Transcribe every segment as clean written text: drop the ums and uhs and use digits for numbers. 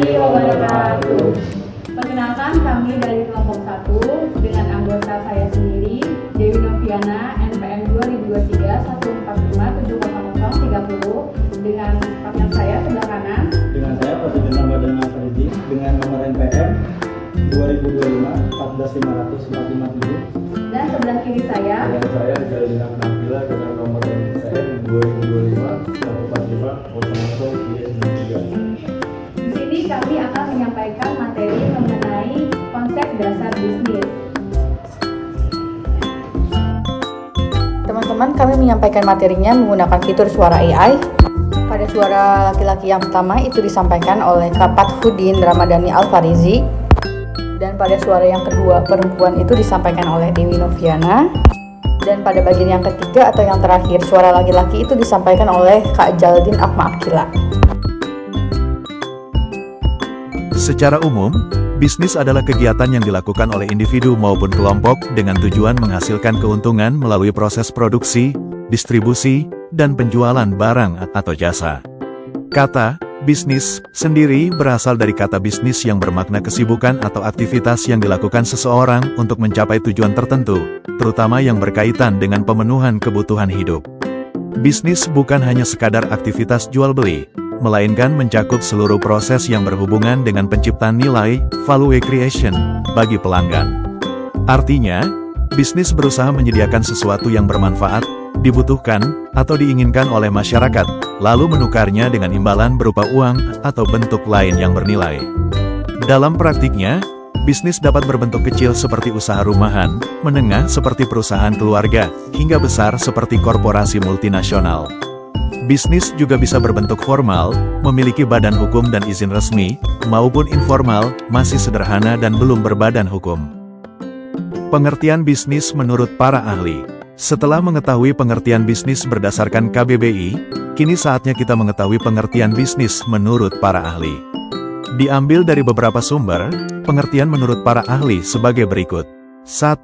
warahmatullahi wabarakatuh. Perkenalkan, kami dari kelompok 1 dengan anggota saya sendiri, Dewi Noviana, NPM 2023-145-70030, dengan partner saya sebelah kanan. Dengan saya Presiden Badan Al-Farizi dengan nomor NPM 2025-145-457. Dan sebelah kiri saya, Dengan saya Jalina Penampilan dengan nomor NPM 2025-145-010-93. di sini kami akan menyampaikan materi mengenai konsep dasar bisnis. Teman-teman, kami menyampaikan materinya menggunakan fitur suara AI. Pada suara laki-laki yang pertama itu disampaikan oleh Kak Fathudin Ramadhani Al-Farizi. Dan pada suara yang kedua perempuan itu disampaikan oleh Dewi Noviana. Dan pada bagian yang ketiga atau yang terakhir suara laki-laki itu disampaikan oleh Kak Jaldin Akma Akila. Secara umum, bisnis adalah kegiatan yang dilakukan oleh individu maupun kelompok dengan tujuan menghasilkan keuntungan melalui proses produksi, distribusi, dan penjualan barang atau jasa. Kata bisnis sendiri berasal dari kata bisnis yang bermakna kesibukan atau aktivitas yang dilakukan seseorang untuk mencapai tujuan tertentu, terutama yang berkaitan dengan pemenuhan kebutuhan hidup. Bisnis bukan hanya sekadar aktivitas jual-beli, melainkan mencakup seluruh proses yang berhubungan dengan penciptaan nilai, value creation, bagi pelanggan. Artinya, bisnis berusaha menyediakan sesuatu yang bermanfaat, dibutuhkan, atau diinginkan oleh masyarakat, lalu menukarnya dengan imbalan berupa uang atau bentuk lain yang bernilai. Dalam praktiknya, bisnis dapat berbentuk kecil seperti usaha rumahan, menengah seperti perusahaan keluarga, hingga besar seperti korporasi multinasional. Bisnis juga bisa berbentuk formal, memiliki badan hukum dan izin resmi, maupun informal, masih sederhana dan belum berbadan hukum. Pengertian bisnis menurut para ahli. Setelah mengetahui pengertian bisnis berdasarkan KBBI, kini saatnya kita mengetahui pengertian bisnis menurut para ahli. Diambil dari beberapa sumber, pengertian menurut para ahli sebagai berikut. 1.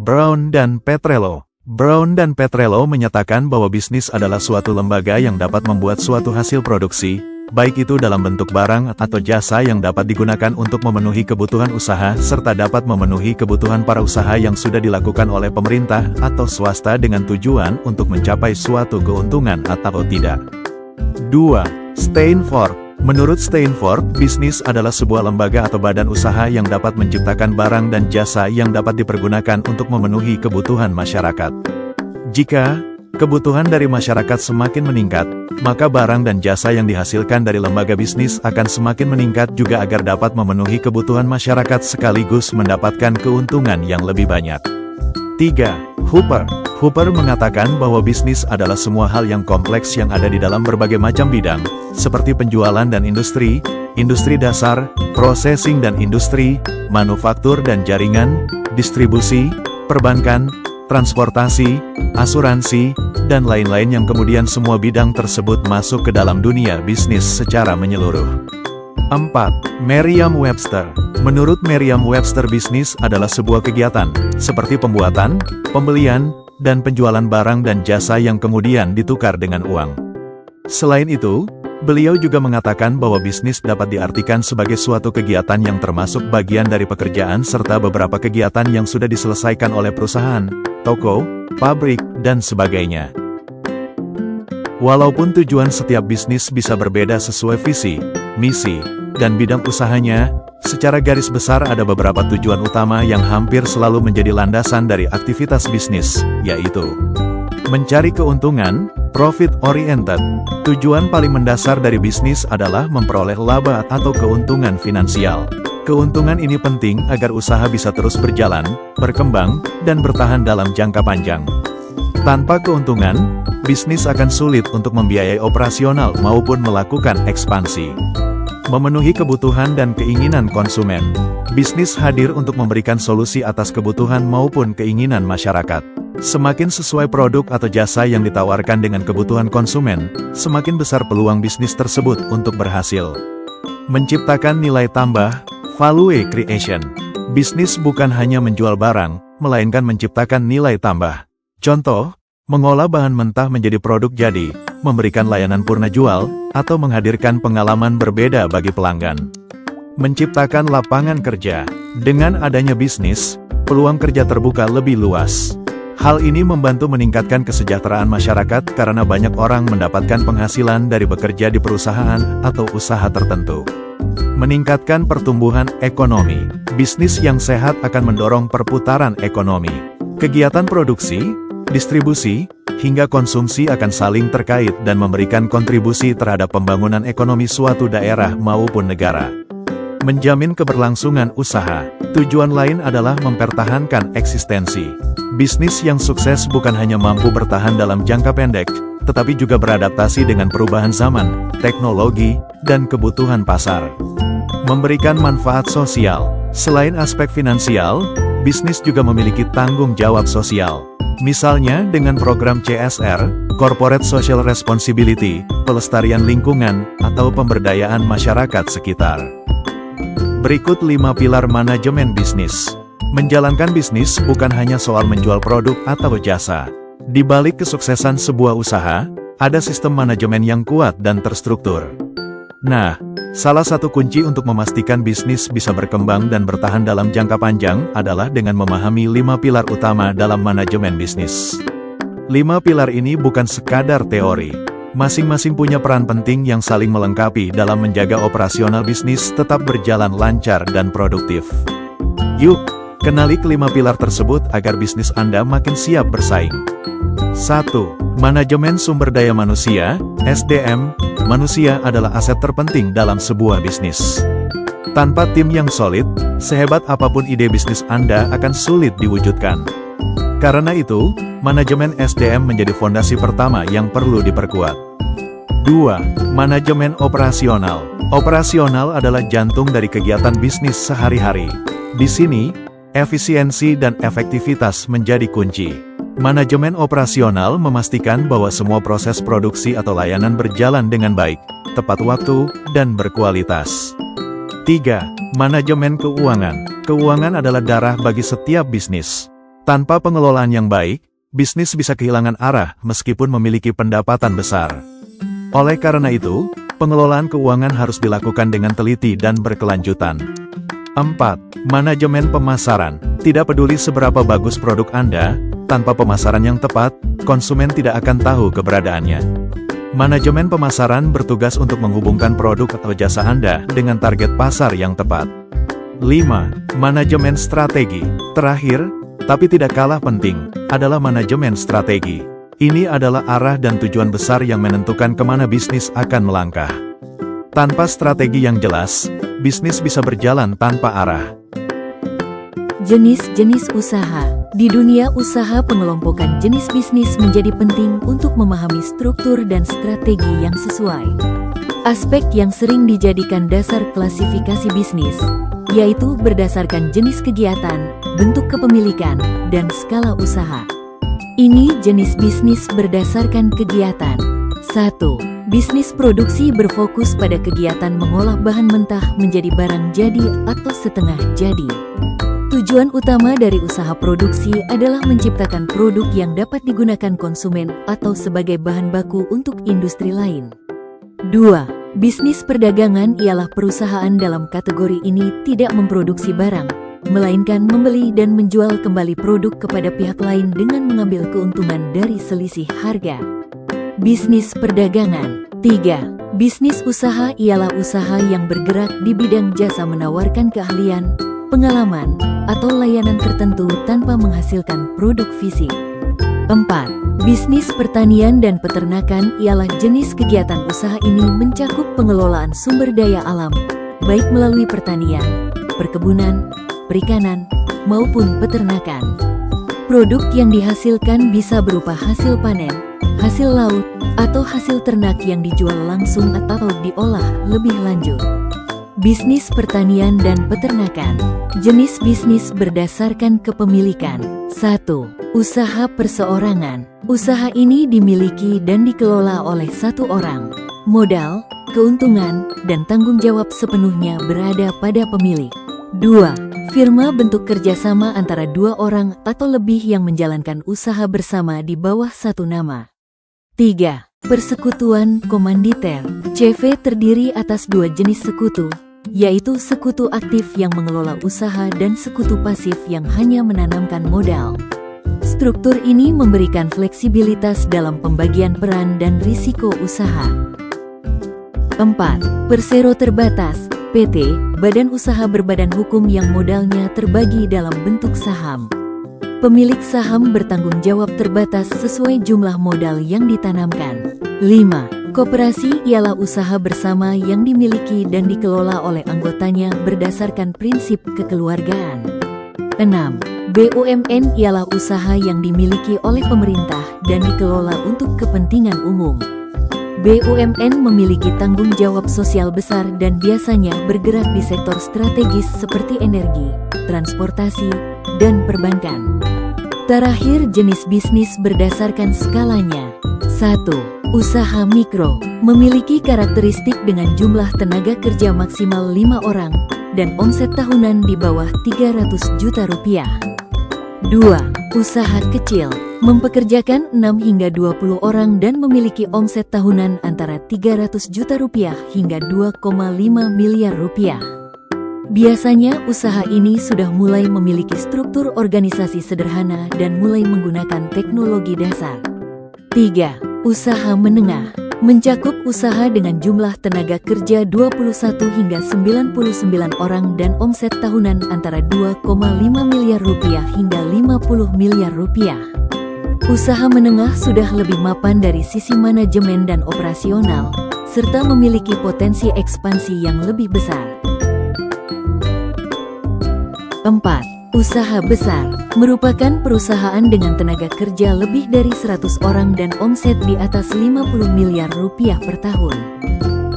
Brown dan Petrello. Brown dan Petrello menyatakan bahwa bisnis adalah suatu lembaga yang dapat membuat suatu hasil produksi, baik itu dalam bentuk barang atau jasa yang dapat digunakan untuk memenuhi kebutuhan usaha serta dapat memenuhi kebutuhan para usaha yang sudah dilakukan oleh pemerintah atau swasta dengan tujuan untuk mencapai suatu keuntungan atau tidak. 2. Steinfort. Menurut Steinfort, bisnis adalah sebuah lembaga atau badan usaha yang dapat menciptakan barang dan jasa yang dapat dipergunakan untuk memenuhi kebutuhan masyarakat. Jika kebutuhan dari masyarakat semakin meningkat, maka barang dan jasa yang dihasilkan dari lembaga bisnis akan semakin meningkat juga agar dapat memenuhi kebutuhan masyarakat sekaligus mendapatkan keuntungan yang lebih banyak. 3. Hooper mengatakan bahwa bisnis adalah semua hal yang kompleks yang ada di dalam berbagai macam bidang, seperti penjualan dan industri dasar, processing dan industri, manufaktur dan jaringan, distribusi, perbankan, transportasi, asuransi, dan lain-lain yang kemudian semua bidang tersebut masuk ke dalam dunia bisnis secara menyeluruh. 4. Merriam-Webster. Menurut Merriam-Webster, bisnis adalah sebuah kegiatan, seperti pembuatan, pembelian, dan penjualan barang dan jasa yang kemudian ditukar dengan uang. Selain itu, beliau juga mengatakan bahwa bisnis dapat diartikan sebagai suatu kegiatan yang termasuk bagian dari pekerjaan serta beberapa kegiatan yang sudah diselesaikan oleh perusahaan, toko, pabrik, dan sebagainya. Walaupun tujuan setiap bisnis bisa berbeda sesuai visi, misi, dan bidang usahanya, secara garis besar ada beberapa tujuan utama yang hampir selalu menjadi landasan dari aktivitas bisnis, yaitu mencari keuntungan, profit-oriented. Tujuan paling mendasar dari bisnis adalah memperoleh laba atau keuntungan finansial. Keuntungan ini penting agar usaha bisa terus berjalan, berkembang, dan bertahan dalam jangka panjang. Tanpa keuntungan, bisnis akan sulit untuk membiayai operasional maupun melakukan ekspansi. Memenuhi kebutuhan dan keinginan konsumen. Bisnis hadir untuk memberikan solusi atas kebutuhan maupun keinginan masyarakat. Semakin sesuai produk atau jasa yang ditawarkan dengan kebutuhan konsumen, semakin besar peluang bisnis tersebut untuk berhasil. Menciptakan nilai tambah, value creation. Bisnis bukan hanya menjual barang, melainkan menciptakan nilai tambah. Contoh, mengolah bahan mentah menjadi produk jadi, memberikan layanan purna jual, atau menghadirkan pengalaman berbeda bagi pelanggan. menciptakan lapangan kerja. Dengan adanya bisnis, peluang kerja terbuka lebih luas. Hal ini membantu meningkatkan kesejahteraan masyarakat karena banyak orang mendapatkan penghasilan dari bekerja di perusahaan atau usaha tertentu. Meningkatkan pertumbuhan ekonomi. Bisnis yang sehat akan mendorong perputaran ekonomi. Kegiatan produksi, distribusi, hingga konsumsi akan saling terkait dan memberikan kontribusi terhadap pembangunan ekonomi suatu daerah maupun negara. Menjamin keberlangsungan usaha. Tujuan lain adalah mempertahankan eksistensi. Bisnis yang sukses bukan hanya mampu bertahan dalam jangka pendek, tetapi juga beradaptasi dengan perubahan zaman, teknologi, dan kebutuhan pasar. Memberikan manfaat sosial. Selain aspek finansial, bisnis juga memiliki tanggung jawab sosial. Misalnya dengan program CSR, Corporate Social Responsibility, pelestarian lingkungan, atau pemberdayaan masyarakat sekitar. Berikut 5 pilar manajemen bisnis. Menjalankan bisnis bukan hanya soal menjual produk atau jasa. Di balik kesuksesan sebuah usaha, ada sistem manajemen yang kuat dan terstruktur. Nah, salah satu kunci untuk memastikan bisnis bisa berkembang dan bertahan dalam jangka panjang adalah dengan memahami 5 pilar utama dalam manajemen bisnis. 5 pilar ini bukan sekadar teori. Masing-masing punya peran penting yang saling melengkapi dalam menjaga operasional bisnis tetap berjalan lancar dan produktif. Yuk, kenali kelima pilar tersebut agar bisnis Anda makin siap bersaing. 1. Manajemen sumber daya manusia, SDM. Manusia adalah aset terpenting dalam sebuah bisnis. Tanpa tim yang solid, sehebat apapun ide bisnis Anda akan sulit diwujudkan. Karena itu, manajemen SDM menjadi fondasi pertama yang perlu diperkuat. 2. Manajemen operasional. Operasional adalah jantung dari kegiatan bisnis sehari-hari. Di sini, efisiensi dan efektivitas menjadi kunci. Manajemen operasional memastikan bahwa semua proses produksi atau layanan berjalan dengan baik, tepat waktu, dan berkualitas. 3. Manajemen keuangan. Keuangan adalah darah bagi setiap bisnis. Tanpa pengelolaan yang baik, bisnis bisa kehilangan arah meskipun memiliki pendapatan besar. Oleh karena itu, pengelolaan keuangan harus dilakukan dengan teliti dan berkelanjutan. 4. Manajemen pemasaran. Tidak peduli seberapa bagus produk Anda, tanpa pemasaran yang tepat, konsumen tidak akan tahu keberadaannya. Manajemen pemasaran bertugas untuk menghubungkan produk atau jasa Anda dengan target pasar yang tepat. 5. Manajemen strategi. Terakhir, tapi tidak kalah penting, adalah manajemen strategi. Ini adalah arah dan tujuan besar yang menentukan kemana bisnis akan melangkah. Tanpa strategi yang jelas, bisnis bisa berjalan tanpa arah. Jenis-jenis usaha. Di dunia usaha, pengelompokan jenis bisnis menjadi penting untuk memahami struktur dan strategi yang sesuai. Aspek yang sering dijadikan dasar klasifikasi bisnis, yaitu berdasarkan jenis kegiatan, bentuk kepemilikan, dan skala usaha. Ini jenis bisnis berdasarkan kegiatan. 1. Bisnis produksi berfokus pada kegiatan mengolah bahan mentah menjadi barang jadi atau setengah jadi. Tujuan utama dari usaha produksi adalah menciptakan produk yang dapat digunakan konsumen atau sebagai bahan baku untuk industri lain. 2. Bisnis perdagangan ialah perusahaan dalam kategori ini tidak memproduksi barang, melainkan membeli dan menjual kembali produk kepada pihak lain dengan mengambil keuntungan dari selisih harga. Bisnis perdagangan. 3. Bisnis usaha ialah usaha yang bergerak di bidang jasa menawarkan keahlian, pengalaman, atau layanan tertentu tanpa menghasilkan produk fisik. 4. Bisnis pertanian dan peternakan ialah jenis kegiatan usaha ini mencakup pengelolaan sumber daya alam, baik melalui pertanian, perkebunan, perikanan, maupun peternakan. Produk yang dihasilkan bisa berupa hasil panen, hasil laut, atau hasil ternak yang dijual langsung atau diolah lebih lanjut. Bisnis pertanian dan peternakan. Jenis bisnis berdasarkan kepemilikan. 1. Usaha perseorangan. Usaha ini dimiliki dan dikelola oleh satu orang. Modal, keuntungan, dan tanggung jawab sepenuhnya berada pada pemilik. 2. Firma bentuk kerjasama antara dua orang atau lebih yang menjalankan usaha bersama di bawah satu nama. 3. Persekutuan komanditer. CV terdiri atas dua jenis sekutu, yaitu sekutu aktif yang mengelola usaha dan sekutu pasif yang hanya menanamkan modal. Struktur ini memberikan fleksibilitas dalam pembagian peran dan risiko usaha. 4. Persero terbatas, PT, badan usaha berbadan hukum yang modalnya terbagi dalam bentuk saham. Pemilik saham bertanggung jawab terbatas sesuai jumlah modal yang ditanamkan. 5. Koperasi ialah usaha bersama yang dimiliki dan dikelola oleh anggotanya berdasarkan prinsip kekeluargaan. 6. BUMN ialah usaha yang dimiliki oleh pemerintah dan dikelola untuk kepentingan umum. BUMN memiliki tanggung jawab sosial besar dan biasanya bergerak di sektor strategis seperti energi, transportasi, dan perbankan. Terakhir, jenis bisnis berdasarkan skalanya. 1. Usaha mikro memiliki karakteristik dengan jumlah tenaga kerja maksimal 5 orang dan omset tahunan di bawah 300 juta rupiah. 2. Usaha kecil mempekerjakan 6 hingga 20 orang dan memiliki omset tahunan antara 300 juta rupiah hingga 2,5 miliar rupiah. Biasanya usaha ini sudah mulai memiliki struktur organisasi sederhana dan mulai menggunakan teknologi dasar. 3. Usaha menengah mencakup usaha dengan jumlah tenaga kerja 21 hingga 99 orang dan omset tahunan antara 2,5 miliar rupiah hingga 50 miliar rupiah. Usaha menengah sudah lebih mapan dari sisi manajemen dan operasional, serta memiliki potensi ekspansi yang lebih besar. 4. Usaha besar merupakan perusahaan dengan tenaga kerja lebih dari 100 orang dan omset di atas 50 miliar rupiah per tahun.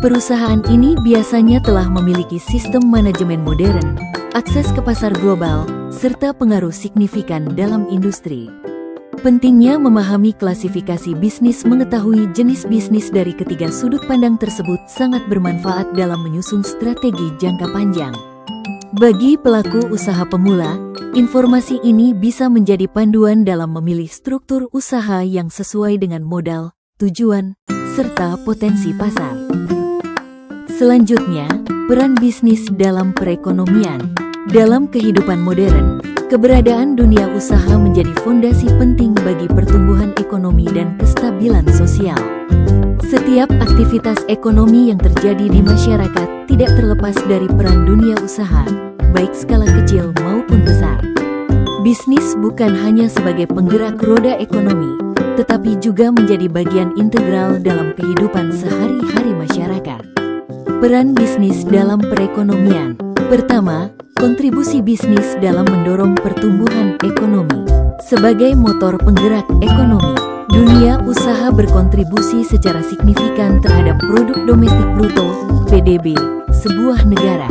Perusahaan ini biasanya telah memiliki sistem manajemen modern, akses ke pasar global, serta pengaruh signifikan dalam industri. Pentingnya memahami klasifikasi bisnis, mengetahui jenis bisnis dari ketiga sudut pandang tersebut sangat bermanfaat dalam menyusun strategi jangka panjang. Bagi pelaku usaha pemula, informasi ini bisa menjadi panduan dalam memilih struktur usaha yang sesuai dengan modal, tujuan, serta potensi pasar. Selanjutnya, peran bisnis dalam perekonomian. Dalam kehidupan modern, keberadaan dunia usaha menjadi fondasi penting bagi pertumbuhan ekonomi dan kestabilan sosial. Setiap aktivitas ekonomi yang terjadi di masyarakat tidak terlepas dari peran dunia usaha, baik skala kecil maupun besar. Bisnis bukan hanya sebagai penggerak roda ekonomi, tetapi juga menjadi bagian integral dalam kehidupan sehari-hari masyarakat. Peran bisnis dalam perekonomian. Pertama, kontribusi bisnis dalam mendorong pertumbuhan ekonomi. Sebagai motor penggerak ekonomi, dunia usaha berkontribusi secara signifikan terhadap produk domestik bruto (PDB) sebuah negara.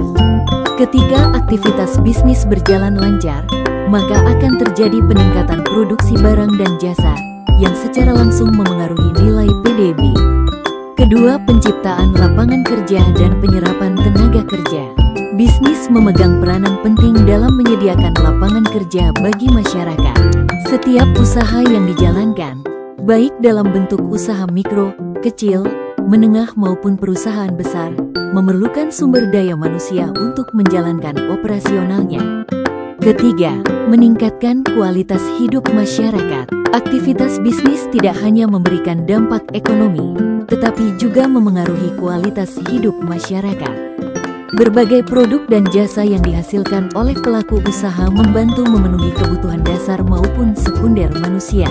Ketika aktivitas bisnis berjalan lancar, maka akan terjadi peningkatan produksi barang dan jasa yang secara langsung memengaruhi nilai PDB. Kedua, penciptaan lapangan kerja dan penyerapan tenaga kerja. Bisnis memegang peranan penting dalam menyediakan lapangan kerja bagi masyarakat. Setiap usaha yang dijalankan, baik dalam bentuk usaha mikro, kecil, menengah maupun perusahaan besar, memerlukan sumber daya manusia untuk menjalankan operasionalnya. Ketiga, meningkatkan kualitas hidup masyarakat. Aktivitas bisnis tidak hanya memberikan dampak ekonomi, tetapi juga memengaruhi kualitas hidup masyarakat. Berbagai produk dan jasa yang dihasilkan oleh pelaku usaha membantu memenuhi kebutuhan dasar maupun sekunder manusia.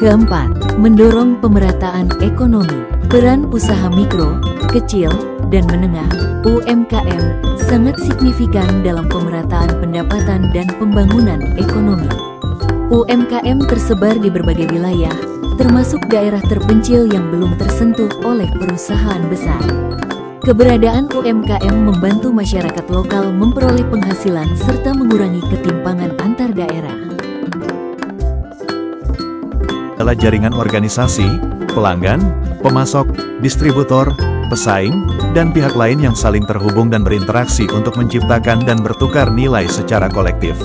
Keempat, mendorong pemerataan ekonomi. Peran usaha mikro, kecil, dan menengah (UMKM) sangat signifikan dalam pemerataan pendapatan dan pembangunan ekonomi. UMKM tersebar di berbagai wilayah, termasuk daerah terpencil yang belum tersentuh oleh perusahaan besar. Keberadaan UMKM membantu masyarakat lokal memperoleh penghasilan serta mengurangi ketimpangan antar daerah. Adalah jaringan organisasi, pelanggan, pemasok, distributor, pesaing, dan pihak lain yang saling terhubung dan berinteraksi untuk menciptakan dan bertukar nilai secara kolektif.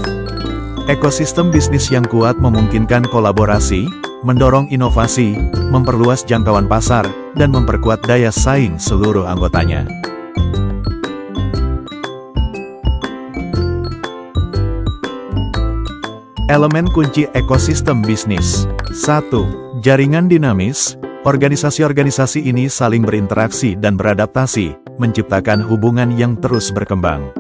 Ekosistem bisnis yang kuat memungkinkan kolaborasi, mendorong inovasi, memperluas jangkauan pasar, dan memperkuat daya saing seluruh anggotanya. Elemen kunci ekosistem bisnis. 1. Jaringan dinamis. Organisasi-organisasi ini saling berinteraksi dan beradaptasi, menciptakan hubungan yang terus berkembang.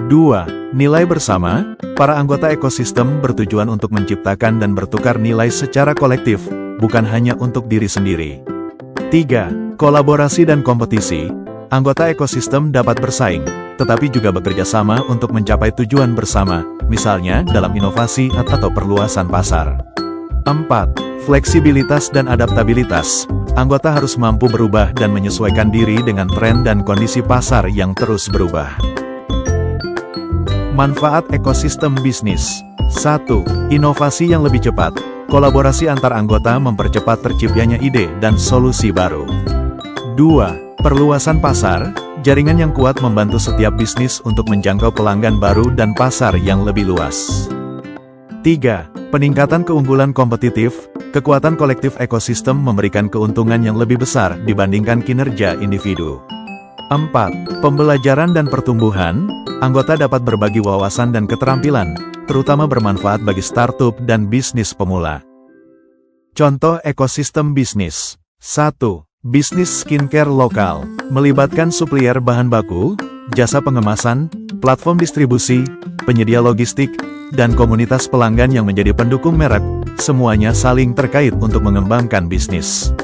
2. Nilai bersama. Para anggota ekosistem bertujuan untuk menciptakan dan bertukar nilai secara kolektif, bukan hanya untuk diri sendiri. 3. Kolaborasi dan kompetisi. Anggota ekosistem dapat bersaing, tetapi juga bekerja sama untuk mencapai tujuan bersama, misalnya dalam inovasi atau perluasan pasar. 4. Fleksibilitas dan adaptabilitas. Anggota harus mampu berubah dan menyesuaikan diri dengan tren dan kondisi pasar yang terus berubah. Manfaat ekosistem bisnis. 1. Inovasi yang lebih cepat. Kolaborasi antar anggota mempercepat terciptanya ide dan solusi baru. 2. Perluasan pasar. Jaringan yang kuat membantu setiap bisnis untuk menjangkau pelanggan baru dan pasar yang lebih luas. 3. Peningkatan keunggulan kompetitif. Kekuatan kolektif ekosistem memberikan keuntungan yang lebih besar dibandingkan kinerja individu. 4. Pembelajaran dan pertumbuhan. Anggota dapat berbagi wawasan dan keterampilan, terutama bermanfaat bagi startup dan bisnis pemula. Contoh ekosistem bisnis. 1. Bisnis skincare lokal, melibatkan supplier bahan baku, jasa pengemasan, platform distribusi, penyedia logistik, dan komunitas pelanggan yang menjadi pendukung merek, semuanya saling terkait untuk mengembangkan bisnis.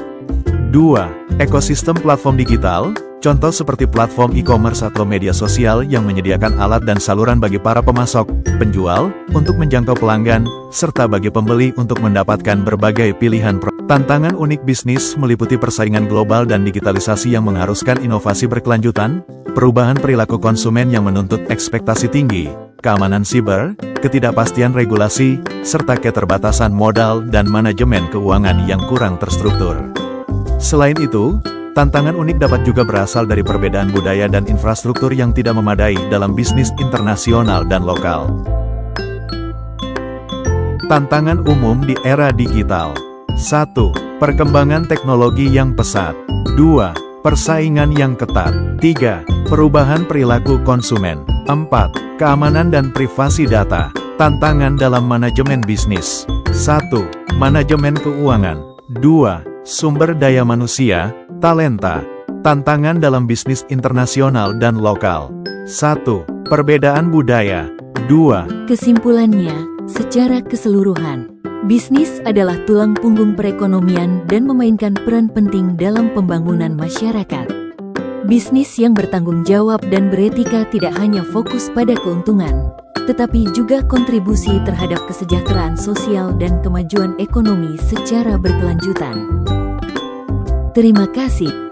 2. Ekosistem platform digital, contoh seperti platform e-commerce atau media sosial yang menyediakan alat dan saluran bagi para pemasok, penjual, untuk menjangkau pelanggan, serta bagi pembeli untuk mendapatkan berbagai pilihan produk. Tantangan unik bisnis meliputi persaingan global dan digitalisasi yang mengharuskan inovasi berkelanjutan, perubahan perilaku konsumen yang menuntut ekspektasi tinggi, keamanan siber, ketidakpastian regulasi, serta keterbatasan modal dan manajemen keuangan yang kurang terstruktur. Selain itu, tantangan unik dapat juga berasal dari perbedaan budaya dan infrastruktur yang tidak memadai dalam bisnis internasional dan lokal. Tantangan umum di era digital. 1. Perkembangan teknologi yang pesat. 2. Persaingan yang ketat. 3. Perubahan perilaku konsumen. 4. Keamanan dan privasi data. Tantangan dalam manajemen bisnis. 1. Manajemen keuangan. 2. Sumber daya manusia, talenta. Tantangan dalam bisnis internasional dan lokal. 1. Perbedaan budaya. 2. Kesimpulannya, secara keseluruhan, bisnis adalah tulang punggung perekonomian dan memainkan peran penting dalam pembangunan masyarakat. Bisnis yang bertanggung jawab dan beretika tidak hanya fokus pada keuntungan, tetapi juga kontribusi terhadap kesejahteraan sosial dan kemajuan ekonomi secara berkelanjutan. Terima kasih.